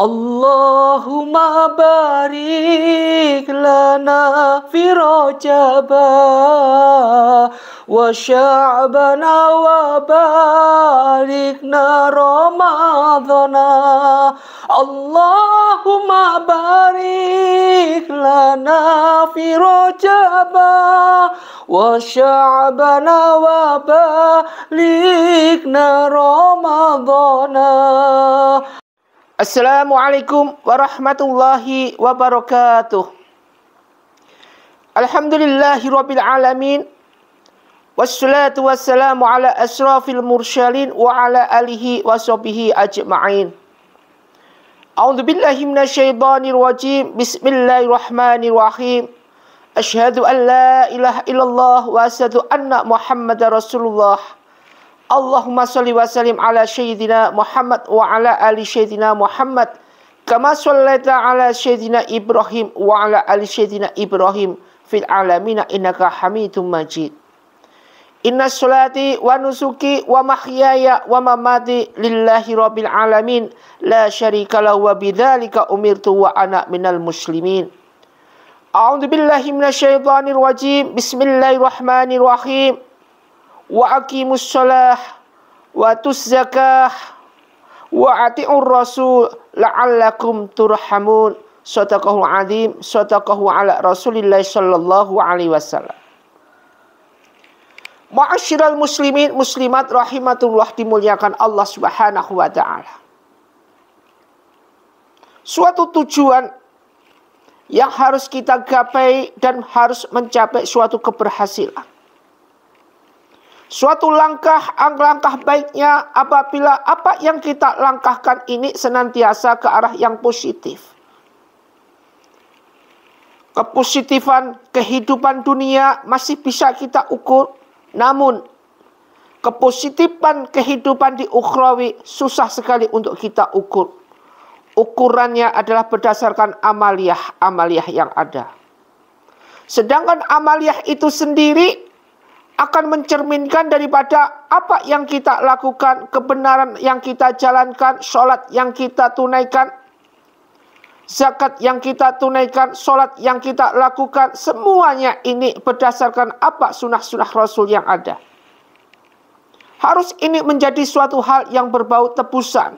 Allahumma barik lana fi Rajaba wa Sya'bana wa barikna Ramadhana. Allahumma barik lana fi Rajaba wa Sya'bana wa barikna Ramadhana. Assalamualaikum warahmatullahi wabarakatuh. Alhamdulillahirabbil alamin. Wassalatu wassalamu ala asrafil mursalin wa ala alihi washabihi ajma'in. A'udzu billahi minasyaitonir rajim. Bismillahirrahmanirrahim. Asyhadu an la ilaha illallah wa asyhadu anna Muhammadar Rasulullah. Allahumma sholli wa sallim ala sayyidina Muhammad wa ala ali sayyidina Muhammad kama shallaita ala sayyidina Ibrahim wa ala ali sayyidina Ibrahim fil alamin innaka Hamidum Majid. Inna sholati wa nusuki wa mahyaya wa mamati lillahi rabbil alamin la syarika lahu wa bidzalika umirtu wa ana minal muslimin. A'udzu billahi minasyaitonir rajim. Bismillahirrahmanirrahim. Wa aqimus shalah wa atuz zakah wa ati'ur rasul la'allakum turhamun. Shadaqahul azim. Shadaqahu ala Rasulillah sallallahu alaihi wasallam. Ma'asyiral muslimin muslimat rahimatullah, dimuliakan Allah Subhanahu wa taala. Suatu tujuan yang harus kita gapai dan harus mencapai suatu keberhasilan. Suatu langkah baiknya apabila apa yang kita langkahkan ini senantiasa ke arah yang positif. Kepositifan kehidupan dunia masih bisa kita ukur, namun kepositifan kehidupan di ukhrawi susah sekali untuk kita ukur. Ukurannya adalah berdasarkan amaliyah yang ada. Sedangkan amaliyah itu sendiri akan mencerminkan daripada apa yang kita lakukan, kebenaran yang kita jalankan, sholat yang kita tunaikan, zakat yang kita tunaikan, sholat yang kita lakukan, semuanya ini berdasarkan apa sunnah-sunnah Rasul yang ada. Harus ini menjadi suatu hal yang berbau tebusan.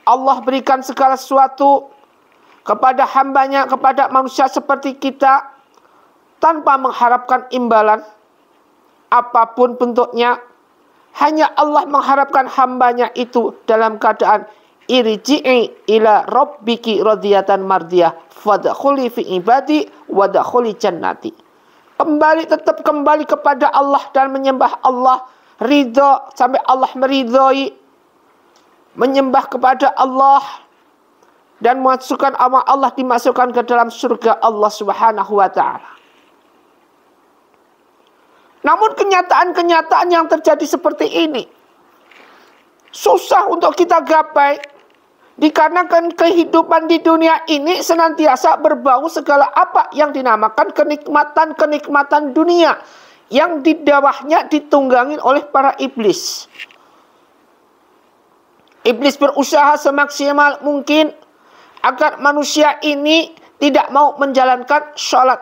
Allah berikan segala sesuatu kepada hambanya, kepada manusia seperti kita, tanpa mengharapkan imbalan apapun bentuknya. Hanya Allah mengharapkan hambanya itu dalam keadaan irji'i ila rabbiki radiyatan mardiyah fadkhuli fi ibadi wadkhuli jannati. Tetap kembali kepada Allah dan menyembah Allah, ridho sampai Allah meridhoi, menyembah kepada Allah dan masukkan Allah dimasukkan ke dalam surga Allah Subhanahu wa taala. Namun kenyataan-kenyataan yang terjadi seperti ini susah untuk kita gapai, dikarenakan kehidupan di dunia ini senantiasa berbau segala apa yang dinamakan kenikmatan-kenikmatan dunia yang di bawahnya ditunggangi oleh para iblis. Iblis berusaha semaksimal mungkin agar manusia ini tidak mau menjalankan sholat,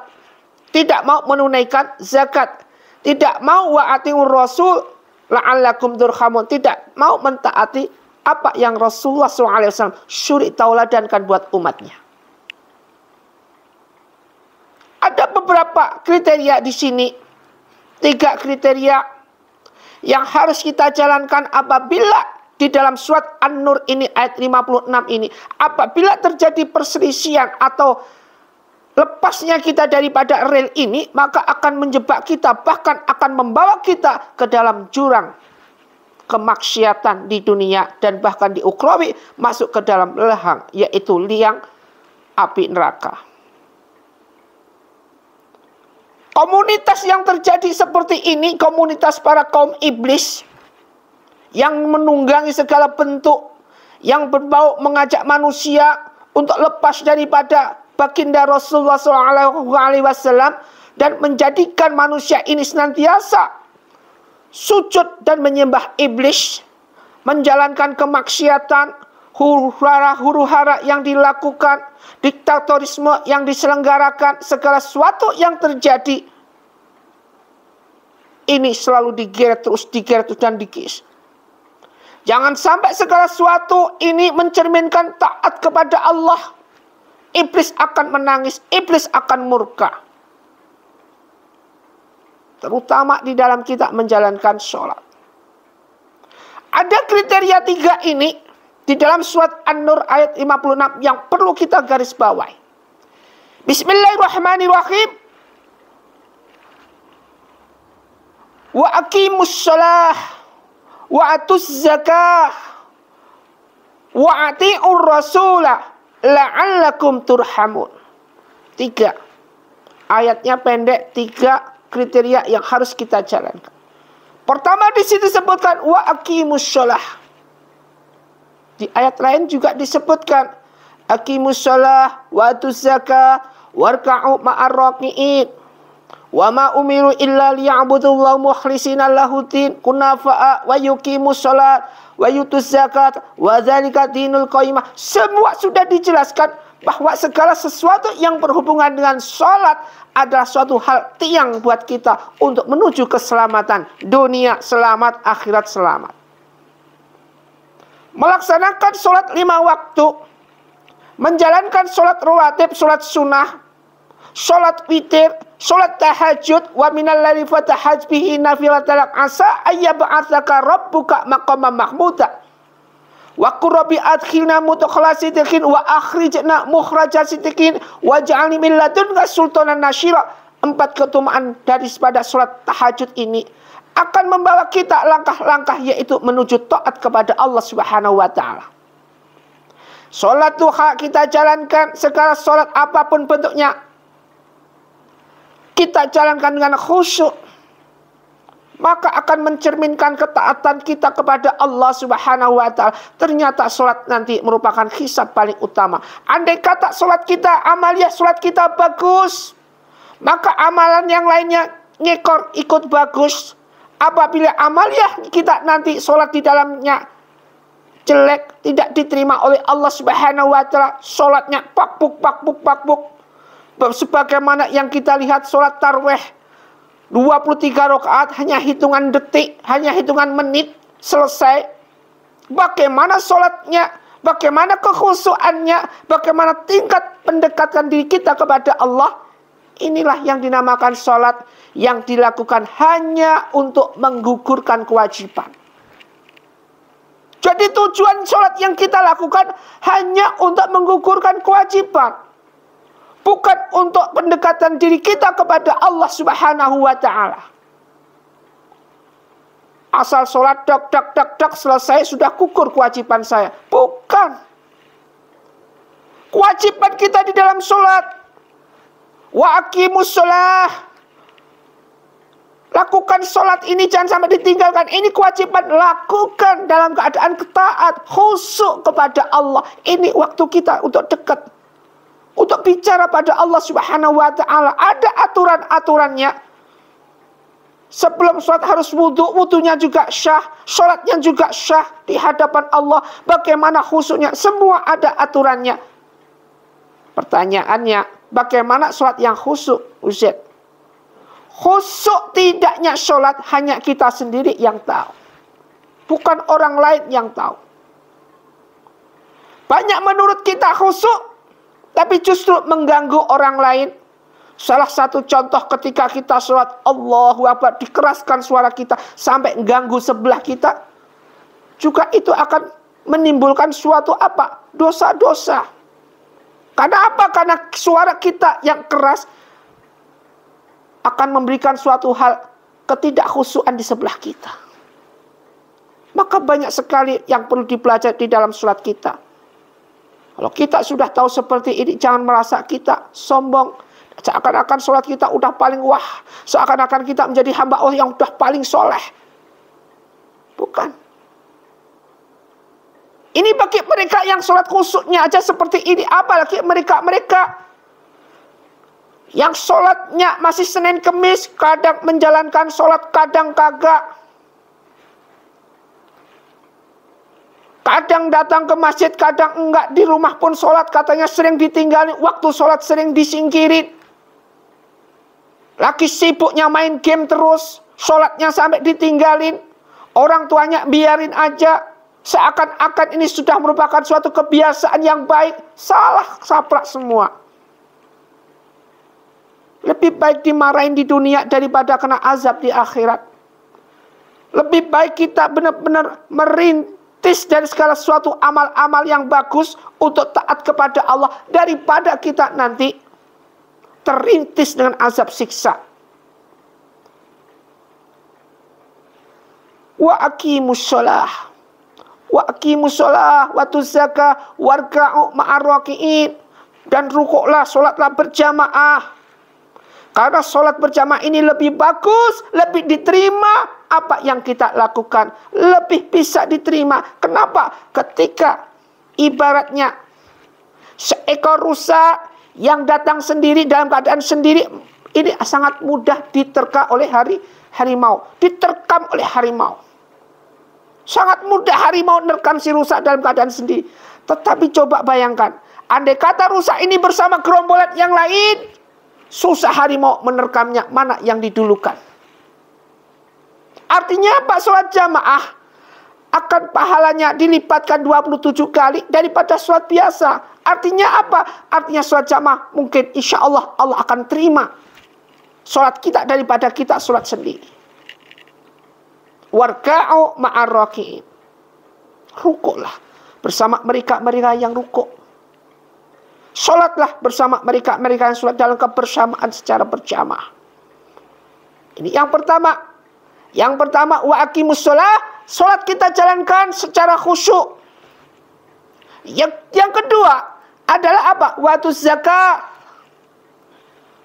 tidak mau menunaikan zakat, tidak mau wa'atiur rasul la'allakum turhamun, tidak mau mentaati apa yang Rasulullah SAW syuri tauladankan buat umatnya. Ada beberapa kriteria di sini, 3 kriteria yang harus kita jalankan apabila di dalam surat An-Nur ini ayat 56 ini, apabila terjadi perselisihan atau lepasnya kita daripada rel ini, maka akan menjebak kita, bahkan akan membawa kita ke dalam jurang kemaksiatan di dunia dan bahkan di ukhrawi masuk ke dalam lehang, yaitu liang api neraka. Komunitas yang terjadi seperti ini, komunitas para kaum iblis yang menunggangi segala bentuk yang berbau mengajak manusia untuk lepas daripada baginda Rasulullah SAW dan menjadikan manusia ini senantiasa sujud dan menyembah iblis, menjalankan kemaksiatan, huru-hara yang dilakukan, diktatorisme yang diselenggarakan, segala sesuatu yang terjadi, ini selalu digeret terus dan dikis. Jangan sampai segala sesuatu ini mencerminkan taat kepada Allah. Iblis akan menangis, iblis akan murka. Terutama di dalam kita menjalankan sholat. Ada kriteria 3 ini di dalam surat An-Nur ayat 56 yang perlu kita garis bawahi. Bismillahirrahmanirrahim. Wa aqimus shalah wa atuz zakah wa ati'ur rasulah la'allakum turhamun. 3. Ayatnya pendek, 3 kriteria yang harus kita jalankan. Pertama di situ disebutkan wa aqimus shalah. Di ayat lain juga disebutkan aqimus shalah wa atuz zakah warka'u ma'ar raki'in. Wa ma umiru illa liya'budullaha mukhlishina lahuddin kunafa'a wa yuqimus shalat wa yutuz zakat wa dzalika dinul qayyimah. Semua sudah dijelaskan bahwa segala sesuatu yang berhubungan dengan salat adalah suatu hal tiang buat kita untuk menuju keselamatan dunia selamat, akhirat selamat. Melaksanakan salat 5 waktu, menjalankan salat rawatib, salat sunnah, salat witir, salat tahajud, wa minal laili fatahaj bihi nafilatan asa ayyab'atsaka rabbuka maqaman mahmuda. Wa qur rabbi adkhilna mudkhala sidqin wa akhrijna mukhraja sidqin waj'alni min ladunka sultanan nasyira. 4 keutamaan daripada salat tahajud ini akan membawa kita langkah-langkah yaitu menuju taat kepada Allah Subhanahu wa taala. Salat duha kita jalankan, segala salat apapun bentuknya kita jalankan dengan khusyuk, maka akan mencerminkan ketaatan kita kepada Allah Subhanahu wa taala. Ternyata salat nanti merupakan hisab paling utama. Andai kata salat kita, amaliyah salat kita bagus, maka amalan yang lainnya ngekor ikut bagus. Apabila amaliyah kita nanti salat di dalamnya jelek, tidak diterima oleh Allah Subhanahu wa taala, salatnya pakbuk. Sebagaimana yang kita lihat sholat tarawih 23 rakaat hanya hitungan detik, hanya hitungan menit selesai. Bagaimana sholatnya, bagaimana kekhusyuannya, bagaimana tingkat pendekatan diri kita kepada Allah. Inilah yang dinamakan sholat yang dilakukan hanya untuk menggugurkan kewajiban. Jadi tujuan sholat yang kita lakukan hanya untuk menggugurkan kewajiban, bukan untuk pendekatan diri kita kepada Allah Subhanahu wa taala. Asal sholat dak selesai sudah gugur kewajiban saya. Bukan. Kewajiban kita di dalam sholat. Wa aqimus shalah. Lakukan sholat ini jangan sampai ditinggalkan. Ini kewajiban, lakukan dalam keadaan taat, khusyuk kepada Allah. Ini waktu kita untuk dekat, untuk bicara pada Allah Subhanahu wa taala. Ada aturan-aturannya. Sebelum sholat harus wudhu, wudhunya juga syah, sholatnya juga syah di hadapan Allah. Bagaimana khusyuknya, semua ada aturannya. Pertanyaannya, bagaimana sholat yang khusyuk, Ustaz? Khusyuk tidaknya sholat hanya kita sendiri yang tahu, bukan orang lain yang tahu. Banyak menurut kita khusyuk, tapi justru mengganggu orang lain. Salah satu contoh ketika kita sholat Allahu Akbar, dikeraskan suara kita sampai mengganggu sebelah kita, juga itu akan menimbulkan suatu apa? Dosa-dosa. Karena apa? Karena suara kita yang keras akan memberikan suatu hal ketidakkhusyuan di sebelah kita. Maka banyak sekali yang perlu dipelajari di dalam sholat kita. Kalau kita sudah tahu seperti ini, jangan merasa kita sombong. Seakan-akan sholat kita udah paling wah. Seakan-akan kita menjadi hamba Allah yang udah paling soleh. Bukan. Ini bagi mereka yang sholat khusyuknya aja seperti ini. Apalagi mereka-mereka yang sholatnya masih Senin Kemis, kadang menjalankan sholat, kadang kagak. Kadang datang ke masjid, kadang enggak. Di rumah pun sholat katanya sering ditinggalin. Waktu sholat sering disingkirin. Lagi sibuknya main game terus. Sholatnya sampai ditinggalin. Orang tuanya biarin aja. Seakan-akan ini sudah merupakan suatu kebiasaan yang baik. Salah saplak semua. Lebih baik dimarahin di dunia daripada kena azab di akhirat. Lebih baik kita benar-benar merintis dari segala sesuatu amal-amal yang bagus untuk taat kepada Allah daripada kita nanti terintis dengan azab siksa. Wa aqimus shalah wa aqimus shalah wa tuzakah warka'u ma'ar raki'in, dan rukuklah, salatlah berjamaah. Karena sholat berjamaah ini lebih bagus, lebih diterima. Apa yang kita lakukan lebih bisa diterima. Kenapa? Ketika ibaratnya seekor rusa yang datang sendiri dalam keadaan sendiri, ini sangat mudah diterka oleh harimau. Diterkam oleh harimau. Sangat mudah harimau menerkam si rusa dalam keadaan sendiri. Tetapi coba bayangkan, andai kata rusa ini bersama gerombolan yang lain, susah harimau menerkamnya, mana yang didulukan. Artinya apa? Sholat jamaah akan pahalanya dilipatkan 27 kali daripada sholat biasa. Artinya apa? Artinya sholat jamaah mungkin insya Allah Allah akan terima sholat kita daripada kita sholat sendiri. Warka'u ma'ar raki'in. Rukuklah bersama mereka-mereka yang rukuk. Sholatlah bersama mereka-mereka yang sholat dalam kebersamaan secara berjamaah. Ini yang pertama. Yang pertama, wa aqimus shalah. Sholat kita jalankan secara khusyuk. Yang kedua adalah apa? Wa atuz zakat.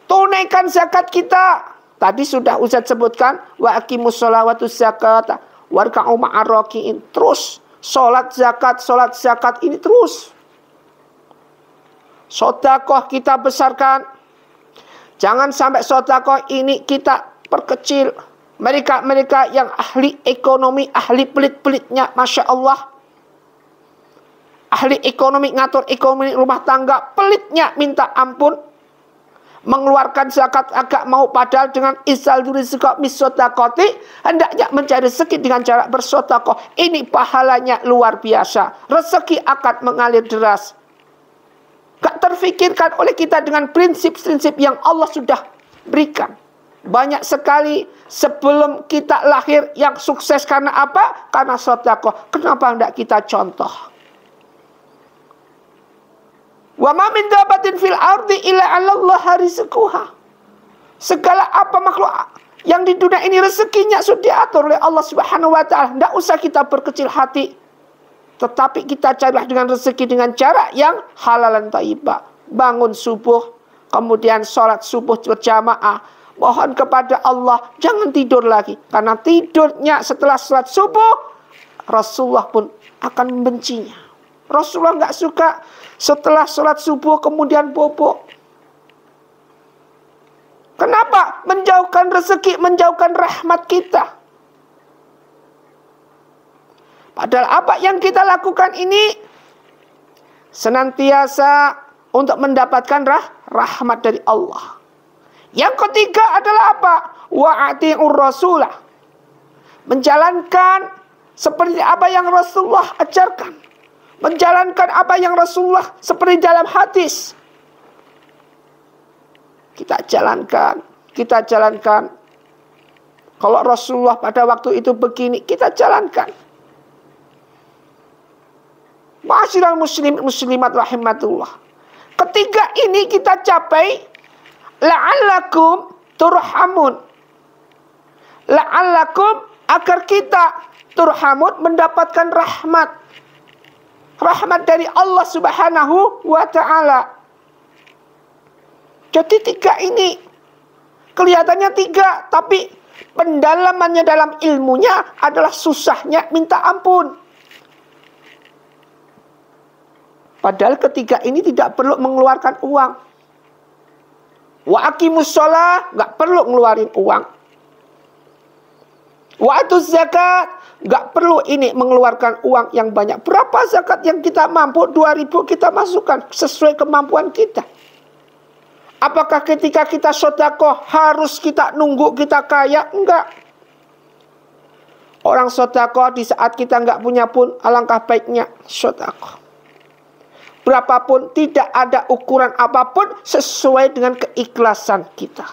Tunaikan zakat kita. Tadi sudah Ustaz sebutkan. Wa aqimus shalah wa atuz zakat. Warka'u ma'ar raki'in. Terus. Sholat zakat ini terus. Sodakoh kita besarkan. Jangan sampai sodakoh ini kita perkecil. Mereka-mereka yang ahli ekonomi, ahli pelit-pelitnya, Masya Allah. Ahli ekonomi, ngatur ekonomi rumah tangga, pelitnya minta ampun. Mengeluarkan zakat agak mau, padahal dengan isal rizqa misodakoti, hendaknya mencari rezeki dengan cara bersodakoh. Ini pahalanya luar biasa. Rezeki akan mengalir deras. Gak terfikirkan oleh kita dengan prinsip-prinsip yang Allah sudah berikan. Banyak sekali sebelum kita lahir yang sukses karena apa? Karena sedekah. Kenapa tidak kita contoh? Wa ma min dabatin fil ardi illa 'ala Allah rizquha. Segala apa makhluk yang di dunia ini rezekinya sudah diatur oleh Allah Subhanahu wa taala. Tidak usah kita berkecil hati. Tetapi kita carilah dengan rezeki dengan cara yang halal dan thayyibah. Bangun subuh, kemudian sholat subuh berjamaah. Mohon kepada Allah, jangan tidur lagi. Karena tidurnya setelah sholat subuh, Rasulullah pun akan membencinya. Rasulullah nggak suka setelah sholat subuh kemudian bobo. Kenapa? Menjauhkan rezeki, menjauhkan rahmat kita. Padahal apa yang kita lakukan ini senantiasa untuk mendapatkan rahmat dari Allah. Yang ketiga adalah apa? Wa'ati'ur rasulah. Menjalankan seperti apa yang Rasulullah ajarkan. Menjalankan apa yang Rasulullah seperti dalam hadis. Kita jalankan. Kalau Rasulullah pada waktu itu begini, kita jalankan. Ma'asyiral muslimat rahimatullah. Ketiga ini kita capai la'allakum turhamun. La'allakum agar kita turhamun mendapatkan rahmat. Rahmat dari Allah Subhanahu wa taala. Jadi tiga ini kelihatannya tiga, tapi pendalamannya dalam ilmunya adalah susahnya minta ampun. Padahal ketiga ini tidak perlu mengeluarkan uang. Wa aqimus shalah, nggak perlu ngeluarin uang. Waktu zakat, nggak perlu ini mengeluarkan uang yang banyak. Berapa zakat yang kita mampu? 2.000 kita masukkan sesuai kemampuan kita. Apakah ketika kita sedekah harus kita nunggu kita kaya? Enggak. Orang sedekah di saat kita nggak punya pun alangkah baiknya sedekah. Berapapun, tidak ada ukuran apapun sesuai dengan keikhlasan kita.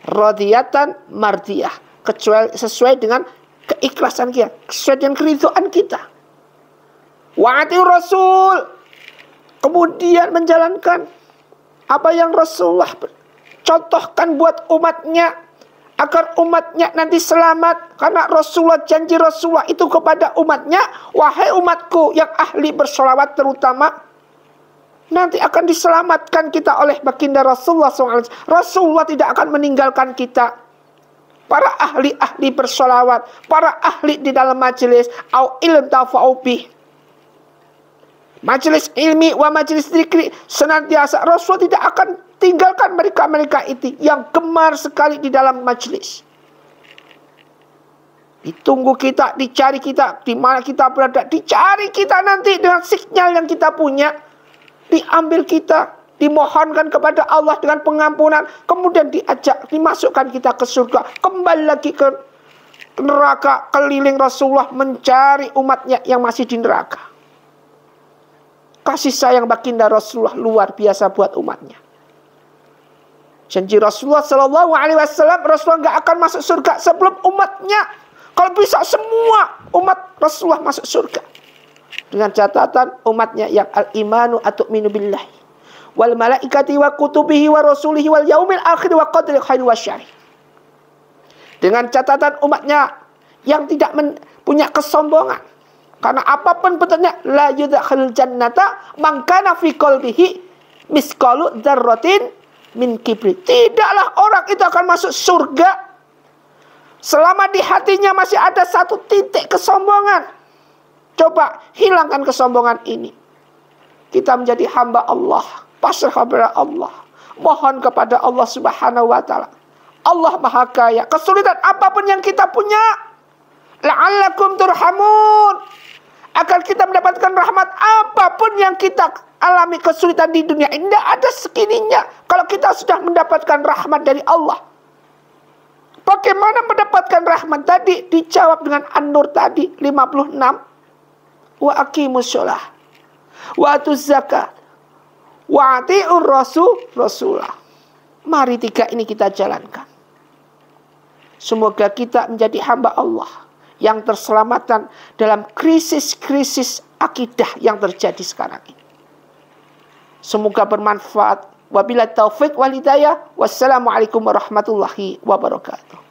Radiyatan mardiyah, kecuali sesuai dengan keikhlasan kita, sesuai dengan keridhaan kita. Wa'ati Rasul, kemudian menjalankan apa yang Rasulullah contohkan buat umatnya, agar umatnya nanti selamat. Karena Rasulullah, janji Rasulullah itu kepada umatnya, wahai umatku yang ahli bersolawat terutama, nanti akan diselamatkan kita oleh baginda Rasulullah SAW. Rasulullah tidak akan meninggalkan kita. Para ahli-ahli bersolawat, para ahli di dalam majelis, au ilm tafa'ubi, majelis ilmi wa majelis zikri, senantiasa Rasul tidak akan tinggalkan mereka-mereka itu yang gemar sekali di dalam majelis. Ditunggu kita, dicari kita, di mana kita berada, dicari kita nanti dengan signal yang kita punya, diambil kita, dimohonkan kepada Allah dengan pengampunan, kemudian diajak, dimasukkan kita ke surga, kembali lagi ke neraka, keliling Rasulullah mencari umatnya yang masih di neraka. Kasih sayang baginda Rasulullah luar biasa buat umatnya. Janji Rasulullah SAW, Rasulullah nggak akan masuk surga sebelum umatnya. Kalau bisa semua umat Rasulullah masuk surga. Dengan catatan umatnya yang al-imanu atu'minu billahi wal malaikati wa kutubihi wa rasulihi wal yaumil akhir wa qadri khairi wa syarri. Dengan catatan umatnya yang tidak punya kesombongan. Karena apapun bentuknya, la yudkhil jannata man kana fi qalbihi misqalu dzarratin min kibri. Tidaklah orang itu akan masuk surga selama di hatinya masih ada satu titik kesombongan. Coba hilangkan kesombongan ini. Kita menjadi hamba Allah, pasrah kepada Allah, mohon kepada Allah Subhanahu wa taala. Allah Maha Kaya. Kesulitan apapun yang kita punya, la'allakum turhamun, agar kita mendapatkan rahmat. Apapun yang kita alami kesulitan di dunia ini, tidak ada segininya kalau kita sudah mendapatkan rahmat dari Allah. Bagaimana mendapatkan rahmat tadi? Dijawab dengan An-Nur tadi 56. Wa aqimus sholah wa atuz zakat wa ati'ur rasulah. Mari tiga ini kita jalankan. Semoga kita menjadi hamba Allah yang terselamatkan dalam krisis-krisis akidah yang terjadi sekarang ini. Semoga bermanfaat. Wabillahi taufiq wal hidayah. Wassalamualaikum warahmatullahi wabarakatuh.